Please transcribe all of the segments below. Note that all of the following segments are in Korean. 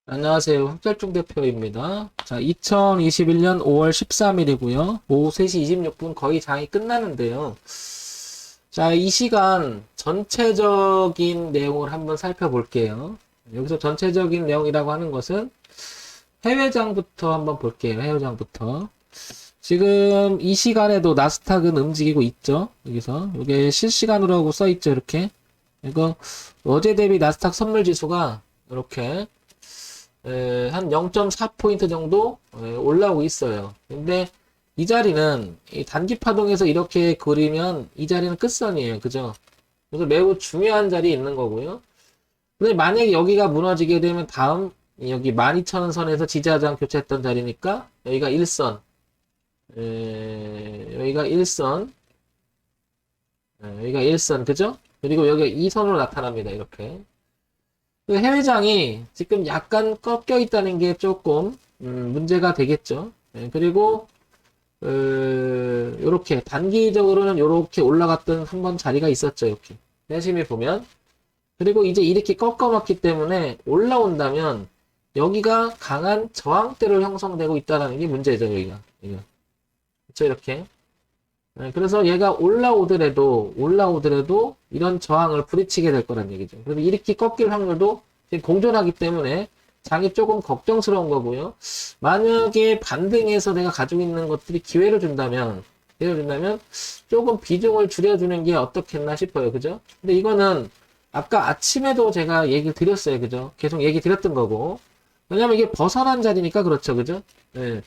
안녕하세요. 흑결중 대표입니다. 자, 2021년 5월 13일이고요. 오후 3시 26분 거의 장이 끝나는데요. 자, 이 시간 전체적인 내용을 한번 살펴볼게요. 여기서 전체적인 내용이라고 하는 것은 해외장부터 한번 볼게요. 해외장부터. 지금 이 시간에도 나스닥은 움직이고 있죠. 여기서. 이게 실시간으로 하고 써있죠. 이렇게. 이거 어제 대비 나스닥 선물 지수가 이렇게 한 0.4포인트 정도 올라오고 있어요. 근데 이 자리는 이 단기 파동에서 이렇게 그리면 이 자리는 끝선이에요. 그죠? 그래서 매우 중요한 자리에 있는 거고요. 근데 만약에 여기가 무너지게 되면 다음 여기 12,000원 선에서 지지하장 교체했던 자리니까 여기가 1선, 여기가 1선, 여기가 1선, 그죠? 그리고 여기가 2선으로 나타납니다. 이렇게. 그 해외장이 지금 약간 꺾여 있다는 게 조금 문제가 되겠죠. 그리고 요렇게 단기적으로는 요렇게 올라갔던 한번 자리가 있었죠. 이렇게 열심히 보면. 그리고 이제 이렇게 꺾어놨기 때문에 올라온다면 여기가 강한 저항대로 형성되고 있다는 게 문제죠. 여기가. 그렇죠. 이렇게. 그래서 얘가 올라오더라도 이런 저항을 부딪히게 될 거란 얘기죠. 그래서 이렇게 꺾일 확률도 지금 공존하기 때문에 장이 조금 걱정스러운 거고요. 만약에 반등해서 내가 가지고 있는 것들이 기회를 준다면 조금 비중을 줄여주는 게 어떻겠나 싶어요. 그죠? 근데 이거는 아까 아침에도 제가 얘기를 드렸어요. 그죠? 계속 얘기 드렸던 거고. 왜냐면 이게 벗어난 자리니까 그렇죠. 그죠? 예.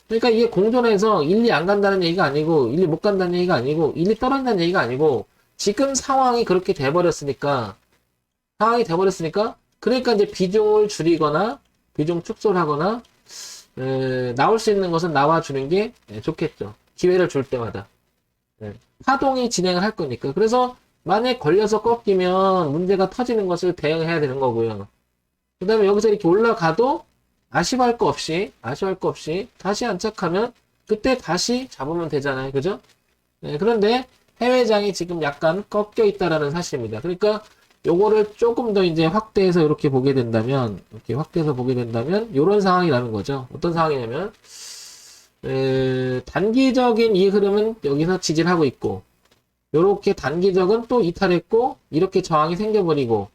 그러니까 이게 공존해서 일리 안 간다는 얘기가 아니고, 일리 못 간다는 얘기가 아니고, 일리 떨어진다는 얘기가 아니고, 지금 상황이 그렇게 돼버렸으니까, 그러니까 이제 비중을 줄이거나, 비중 축소를 하거나, 나올 수 있는 것은 나와주는 게 좋겠죠. 기회를 줄 때마다. 파동이 진행을 할 거니까. 그래서, 만약 걸려서 꺾이면 문제가 터지는 것을 대응해야 되는 거고요. 그 다음에 여기서 이렇게 올라가도 아쉬워할 거 없이 다시 안착하면 그때 다시 잡으면 되잖아요. 그죠? 그런데 해외장이 지금 약간 꺾여 있다라는 사실입니다. 그러니까 요거를 조금 더 이제 확대해서 이렇게 보게 된다면, 요런 상황이 나는 거죠. 어떤 상황이냐면, 단기적인 이 흐름은 여기서 지지를 하고 있고, 요렇게 단기적은 또 이탈했고, 이렇게 저항이 생겨버리고,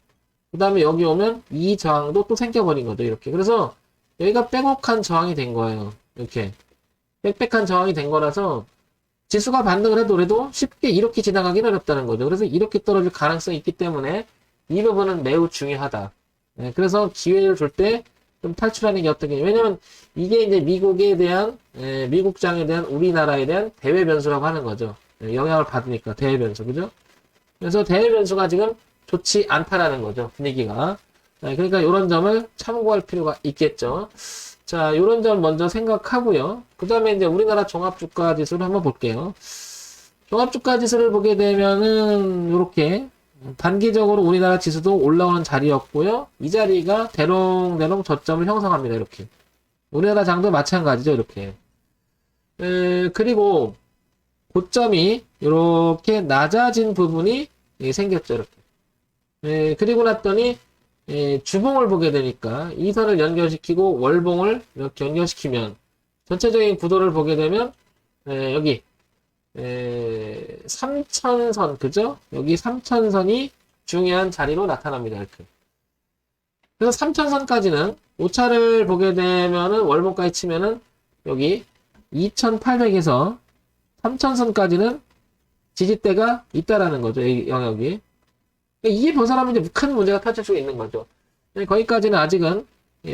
그 다음에 여기 오면 이 저항도 또 생겨버린 거죠. 이렇게. 그래서 여기가 빼곡한 저항이 된 거예요. 이렇게. 빽빽한 저항이 된 거라서 지수가 반등을 해도 쉽게 이렇게 지나가기는 어렵다는 거죠. 그래서 이렇게 떨어질 가능성이 있기 때문에 이 부분은 매우 중요하다. 그래서 기회를 줄 때 좀 탈출하는 게 어떻게, 왜냐면 이게 이제 미국장에 대한 우리나라에 대한 대외 변수라고 하는 거죠. 영향을 받으니까 대외 변수. 그죠? 그래서 대외 변수가 지금 좋지 않다라는 거죠. 분위기가. 그러니까 이런 점을 참고할 필요가 있겠죠. 자, 이런 점 먼저 생각하고요. 그 다음에 이제 우리나라 종합주가 지수를 한번 볼게요. 종합주가 지수를 보게 되면은 이렇게 단기적으로 우리나라 지수도 올라오는 자리였고요. 이 자리가 대롱대롱 저점을 형성합니다. 이렇게. 우리나라 장도 마찬가지죠. 이렇게. 그리고 고점이 이렇게 낮아진 부분이 생겼죠. 이렇게. 그리고 났더니 주봉을 보게 되니까 이 선을 연결시키고 월봉을 이렇게 연결시키면 전체적인 구도를 보게 되면 여기 3천선, 그죠? 여기 3천선이 중요한 자리로 나타납니다. 이렇게. 그래서 3천선까지는 오차를 보게 되면은 월봉까지 치면은 여기 2800에서 3천선까지는 지지대가 있다라는 거죠. 이 영역이. 이게 벗어나면 이제 큰 문제가 터질 수가 있는 거죠. 거기까지는 아직은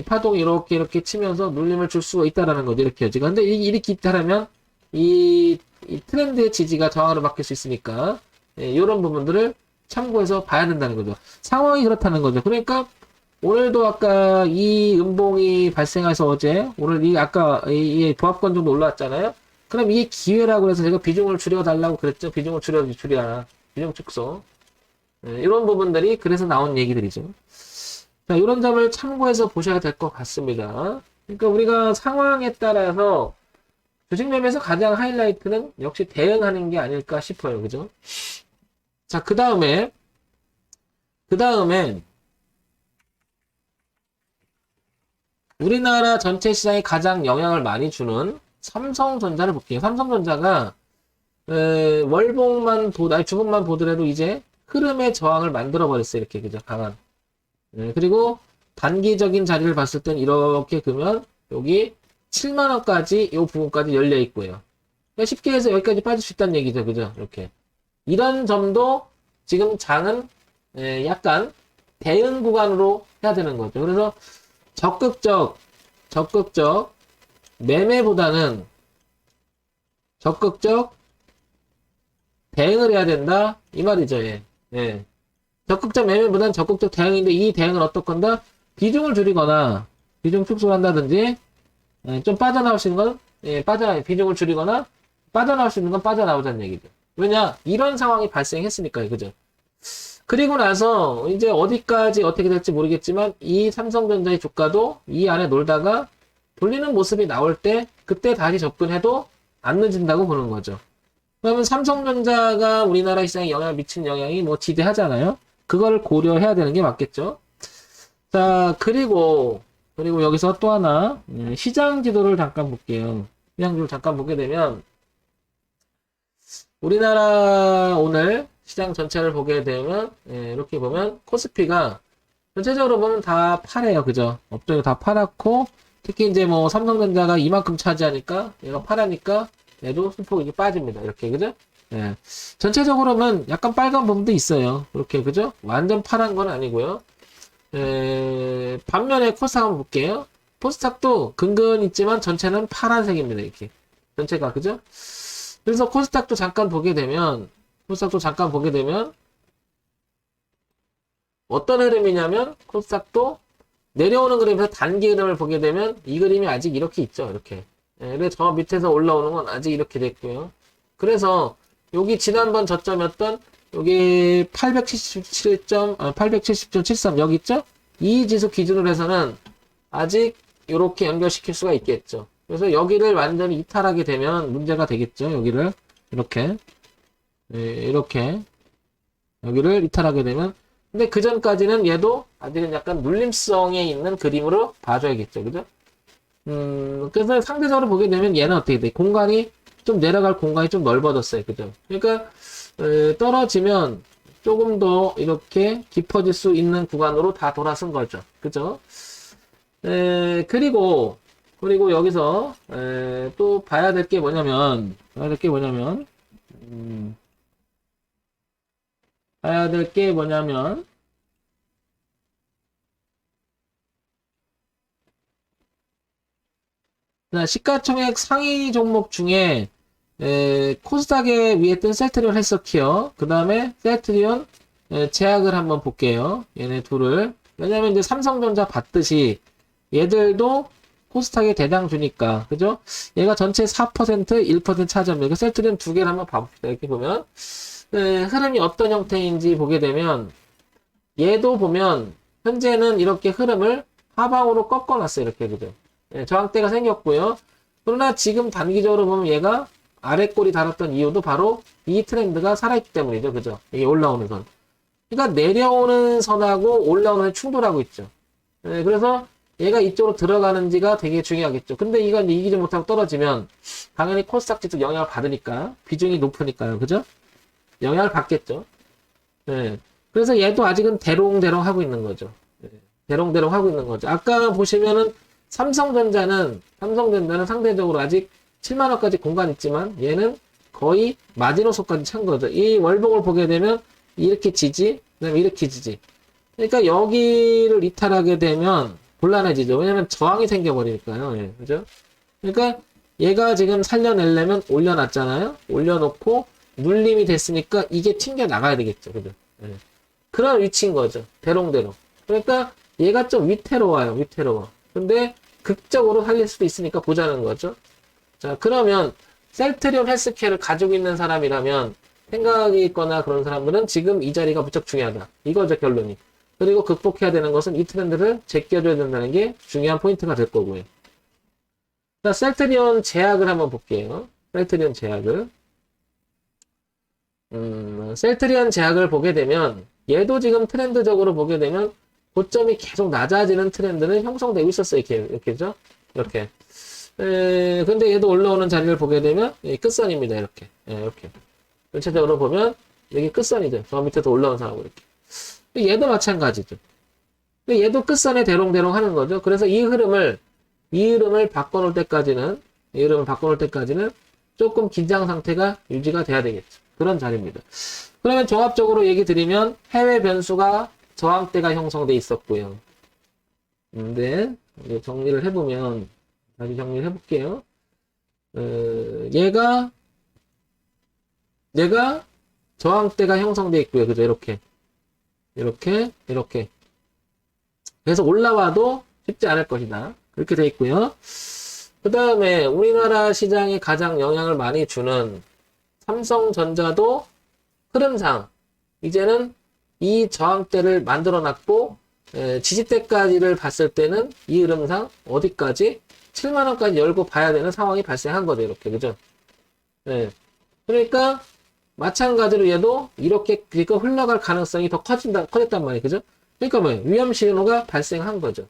파동이 이렇게 치면서 눌림을 줄 수가 있다라는 거죠. 이렇게 지금. 근데 이렇게 있다라면 이 트렌드의 지지가 저항으로 바뀔 수 있으니까 이런 부분들을 참고해서 봐야 된다는 거죠. 상황이 그렇다는 거죠. 그러니까 오늘도 아까 이 음봉이 발생해서 어제 오늘 아까 이 보합권 정도 올라왔잖아요. 그럼 이게 기회라고 해서 제가 비중을 줄여달라고 그랬죠. 비중을 줄여라. 비중 축소. 이런 부분들이 그래서 나온 얘기들이죠. 자, 이런 점을 참고해서 보셔야 될 것 같습니다. 그러니까 우리가 상황에 따라서 주식 매매에서 가장 하이라이트는 역시 대응하는 게 아닐까 싶어요. 그죠? 자, 그 다음에 우리나라 전체 시장에 가장 영향을 많이 주는 삼성전자를 볼게요. 삼성전자가 월봉만 아니 주봉만 보더라도 이제 흐름의 저항을 만들어 버렸어요. 이렇게 그죠? 강한. 그리고 단기적인 자리를 봤을 땐 이렇게 그러면 여기 7만 원까지 이 부분까지 열려 있고요. 그러니까 쉽게 해서 여기까지 빠질 수 있다는 얘기죠. 그죠? 이렇게. 이런 점도 지금 장은 약간 대응 구간으로 해야 되는 거죠. 그래서 적극적 매매보다는 적극적 대응을 해야 된다 이 말이죠. 예. 예. 적극적 매매보다는 적극적 대응인데 이 대응은 어떻건다? 비중을 줄이거나 비중 축소를 한다든지 좀 빠져나올 수 있는 건 비중을 줄이거나 빠져나올 수 있는 건 빠져나오자는 얘기죠. 왜냐? 이런 상황이 발생했으니까요. 그죠? 그리고 나서 이제 어디까지 어떻게 될지 모르겠지만 이 삼성전자의 주가도 이 안에 놀다가 돌리는 모습이 나올 때 그때 다시 접근해도 안 늦은다고 보는 거죠. 그러면 삼성전자가 우리나라 시장에 영향을 미치는 영향이 뭐 지대하잖아요. 그걸 고려해야 되는 게 맞겠죠. 자, 그리고 여기서 또 하나 시장 지도를 잠깐 볼게요. 시장 지도를 잠깐 보게 되면 우리나라 오늘 시장 전체를 보게 되면 이렇게 보면 코스피가 전체적으로 보면 다 파래요. 그죠? 업종이 다 파랗고 특히 이제 뭐 삼성전자가 이만큼 차지하니까 얘가 파라니까 얘도 소폭이 빠집니다. 이렇게 그죠? 예. 전체적으로는 약간 빨간 부분도 있어요. 이렇게 그죠? 완전 파란 건 아니고요. 반면에 코스닥 한번 볼게요. 코스닥도 근근 있지만 전체는 파란색입니다. 이렇게 전체가 그죠? 그래서 코스닥도 잠깐 보게 되면 어떤 흐름이냐면 코스닥도 내려오는 그림에서 단기 흐름을 보게 되면 이 그림이 아직 이렇게 있죠. 이렇게. 그래서 저 밑에서 올라오는 건 아직 이렇게 됐고요. 그래서 여기 지난번 저점이었던 여기 870.73 여기 있죠? 이 지수 기준으로 해서는 아직 이렇게 연결시킬 수가 있겠죠. 그래서 여기를 완전히 이탈하게 되면 문제가 되겠죠. 여기를 이렇게 이렇게 여기를 이탈하게 되면 근데 그 전까지는 얘도 아직은 약간 눌림성에 있는 그림으로 봐줘야겠죠. 그죠? 그래서 상대적으로 보게 되면 얘는 어떻게 돼? 공간이 좀 내려갈 공간이 좀 넓어졌어요. 그죠? 그러니까 떨어지면 조금 더 이렇게 깊어질 수 있는 구간으로 다 돌아선 거죠. 그죠? 그리고 여기서 또 봐야 될 게 뭐냐면 시가총액 상위 종목 중에 코스닥에 위에 뜬 셀트리온 헬스케어 그 다음에 셀트리온 제약을 한번 볼게요. 얘네 둘을 왜냐면 이제 삼성전자 봤듯이 얘들도 코스닥에 대당 주니까 그죠? 얘가 전체 4% 1% 차지합니다. 셀트리온 두 개를 한번 봐봅시다. 이렇게 보면 흐름이 어떤 형태인지 보게 되면 얘도 보면 현재는 이렇게 흐름을 하방으로 꺾어놨어요. 이렇게 그죠? 저항대가 생겼고요. 그러나 지금 단기적으로 보면 얘가 아래꼬리 달았던 이유도 바로 이 트렌드가 살아있기 때문이죠. 그죠? 이게 올라오는 선. 그러니까 내려오는 선하고 올라오는 선이 충돌하고 있죠. 그래서 얘가 이쪽으로 들어가는지가 되게 중요하겠죠. 근데 이건 이기지 못하고 떨어지면 당연히 코스닥 지수 영향을 받으니까 비중이 높으니까요. 그죠? 영향을 받겠죠. 그래서 얘도 아직은 대롱대롱 하고 있는 거죠. 대롱대롱 하고 있는 거죠. 아까 보시면은 삼성전자는 상대적으로 아직 7만원까지 공간 있지만 얘는 거의 마지노선까지 찬 거죠. 이 월봉을 보게 되면 이렇게 지지, 그 다음에 이렇게 지지. 그러니까 여기를 이탈하게 되면 곤란해지죠. 왜냐면 저항이 생겨버리니까요. 예, 그죠? 그러니까 얘가 지금 살려내려면 올려놨잖아요. 올려놓고 눌림이 됐으니까 이게 튕겨 나가야 되겠죠. 그죠? 예. 그런 위치인 거죠. 대롱대롱. 그러니까 얘가 좀 위태로워요. 근데 극적으로 살릴 수도 있으니까 보자는 거죠. 자, 그러면 셀트리온 헬스케어를 가지고 있는 사람이라면 생각이 있거나 그런 사람들은 지금 이 자리가 무척 중요하다. 이거죠, 결론이. 그리고 극복해야 되는 것은 이 트렌드를 제껴줘야 된다는 게 중요한 포인트가 될 거고요. 자, 셀트리온 제약을 한번 볼게요. 셀트리온 제약을 보게 되면 얘도 지금 트렌드적으로 보게 되면 고점이 계속 낮아지는 트렌드는 형성되고 있었어요. 이렇게죠? 이렇게. 근데 얘도 올라오는 자리를 보게 되면, 끝선입니다. 이렇게. 이렇게. 전체적으로 보면, 여기 끝선이죠. 저 밑에도 올라온 사람하고 이렇게. 얘도 마찬가지죠. 얘도 끝선에 대롱대롱 하는 거죠. 그래서 이 흐름을 바꿔놓을 때까지는 조금 긴장 상태가 유지가 돼야 되겠죠. 그런 자리입니다. 그러면 종합적으로 얘기 드리면 해외 변수가 저항대가 형성돼 있었고요. 근데 정리를 해보면 다시 정리를 해볼게요. 얘가 저항대가 형성돼 있고요. 그죠? 이렇게. 그래서 올라와도 쉽지 않을 것이다. 그렇게 돼 있고요. 그 다음에 우리나라 시장에 가장 영향을 많이 주는 삼성전자도 흐름상 이제는 이 저항대를 만들어 놨고 지지대까지를 봤을 때는 이 흐름상 어디까지? 7만원까지 열고 봐야 되는 상황이 발생한 거죠. 이렇게. 그죠? 그러니까 마찬가지로 얘도 이렇게 그러니까 흘러갈 가능성이 더 커졌단 말이에요. 그죠? 그러니까 뭐예요? 위험 신호가 발생한 거죠.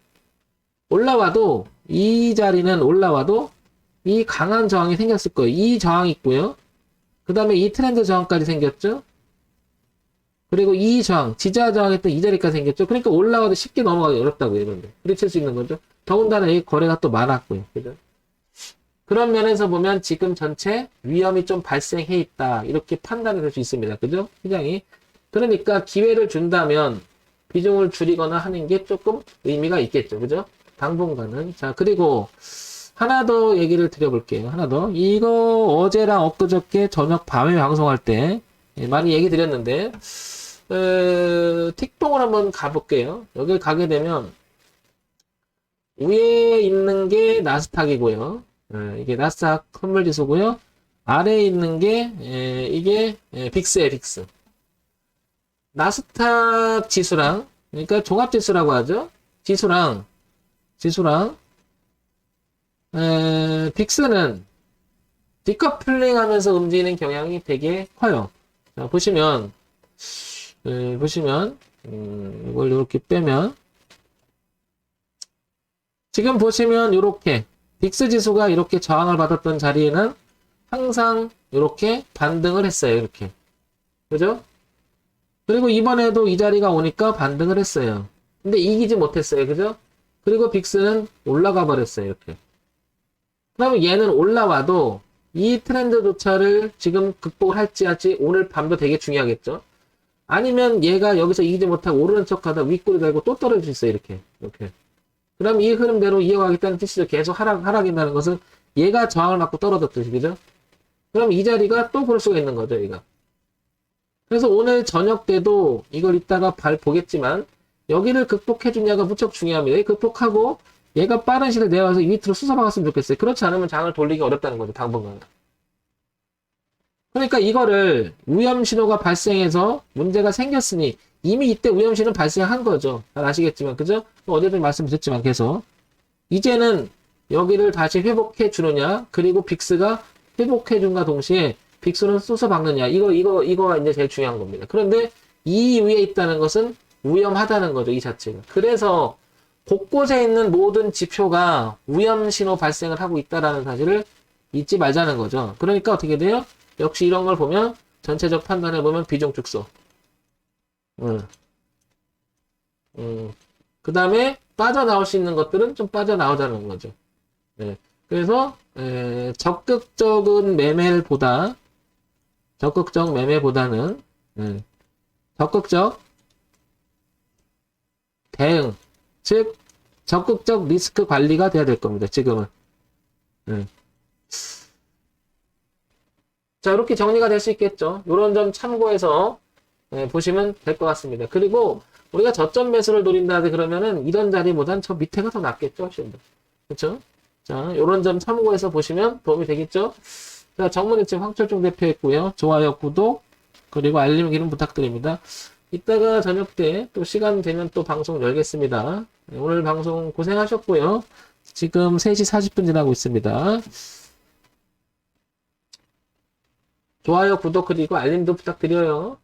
올라와도 이 자리는 올라와도 이 강한 저항이 생겼을 거예요. 이 저항이 있고요. 그 다음에 이 트렌드 저항까지 생겼죠. 그리고 이 저항, 지지하 저항했던 이 자리까지 생겼죠. 그러니까 올라와도 쉽게 넘어가기 어렵다고요. 이런데. 부딪힐 수 있는 거죠. 더군다나 이 거래가 또 많았고요. 그죠? 그런 면에서 보면 지금 전체 위험이 좀 발생해 있다. 이렇게 판단이 될 수 있습니다. 그죠? 시장이. 그러니까 기회를 준다면 비중을 줄이거나 하는 게 조금 의미가 있겠죠. 그죠? 당분간은. 자, 그리고 하나 더 얘기를 드려볼게요. 하나 더. 이거 어제랑 엊그저께 저녁 밤에 방송할 때 많이 얘기 드렸는데, 틱봉을 한번 가볼게요. 여기 가게 되면 위에 있는 게 나스닥이고요. 이게 나스닥 선물 지수고요. 아래에 있는 게 이게 빅스예요, 빅스. 나스닥 지수랑 그러니까 종합 지수라고 하죠. 지수랑 빅스는 디커플링 하면서 움직이는 경향이 되게 커요. 자, 보시면 이걸 이렇게 빼면 지금 보시면 이렇게 빅스 지수가 이렇게 저항을 받았던 자리에는 항상 이렇게 반등을 했어요. 이렇게. 그죠? 그리고 이번에도 이 자리가 오니까 반등을 했어요. 근데 이기지 못했어요. 그죠? 그리고 빅스는 올라가 버렸어요. 이렇게. 그러면 얘는 올라와도 이 트렌드조차를 지금 극복을 할지 오늘 밤도 되게 중요하겠죠? 아니면 얘가 여기서 이기지 못하고 오르는 척 하다 윗꼬리 달고 또 떨어질 수 있어요. 이렇게. 그럼 이 흐름대로 이어가겠다는 뜻이죠. 계속 하락인다는 것은 얘가 저항을 맞고 떨어졌듯이. 그죠? 그럼 이 자리가 또 볼 수가 있는 거죠. 얘가. 그래서 오늘 저녁 때도 이걸 이따가 보겠지만 여기를 극복해 주냐가 무척 중요합니다. 극복하고 얘가 빠른 시일 내려와서 이 밑으로 쑤셔박았으면 좋겠어요. 그렇지 않으면 장을 돌리기 어렵다는 거죠. 당분간. 그러니까 이거를 위험 신호가 발생해서 문제가 생겼으니 이미 이때 위험 신호 발생한 거죠. 잘 아시겠지만 그죠? 어제도 말씀드렸지만 계속 이제는 여기를 다시 회복해 주느냐 그리고 빅스가 회복해 준과 동시에 빅스는 쑤셔박느냐 이거가 이제 제일 중요한 겁니다. 그런데 이 위에 있다는 것은 위험하다는 거죠. 이 자체가. 그래서 곳곳에 있는 모든 지표가 위험 신호 발생을 하고 있다라는 사실을 잊지 말자는 거죠. 그러니까 어떻게 돼요? 역시 이런 걸 보면 전체적 판단해 보면 비중 축소. 그 다음에 빠져나올 수 있는 것들은 좀 빠져나오자는 거죠. 네. 그래서 적극적 매매보다는 적극적 대응, 즉 적극적 리스크 관리가 돼야 될 겁니다. 지금은. 자, 이렇게 정리가 될 수 있겠죠. 이런 점 참고해서 보시면 될 것 같습니다. 그리고 우리가 저점 매수를 노린다 그러면은 이런 자리보단 저 밑에가 더 낫겠죠. 훨씬 더. 그렇죠? 자, 이런 점 참고해서 보시면 도움이 되겠죠. 자, 정문입증 황철중 대표했고요. 좋아요, 구독, 그리고 알림 기능 부탁드립니다. 이따가 저녁 때 또 시간 되면 또 방송 열겠습니다. 오늘 방송 고생하셨고요. 지금 3시 40분 지나고 있습니다. 좋아요, 구독, 그리고 알림도 부탁드려요.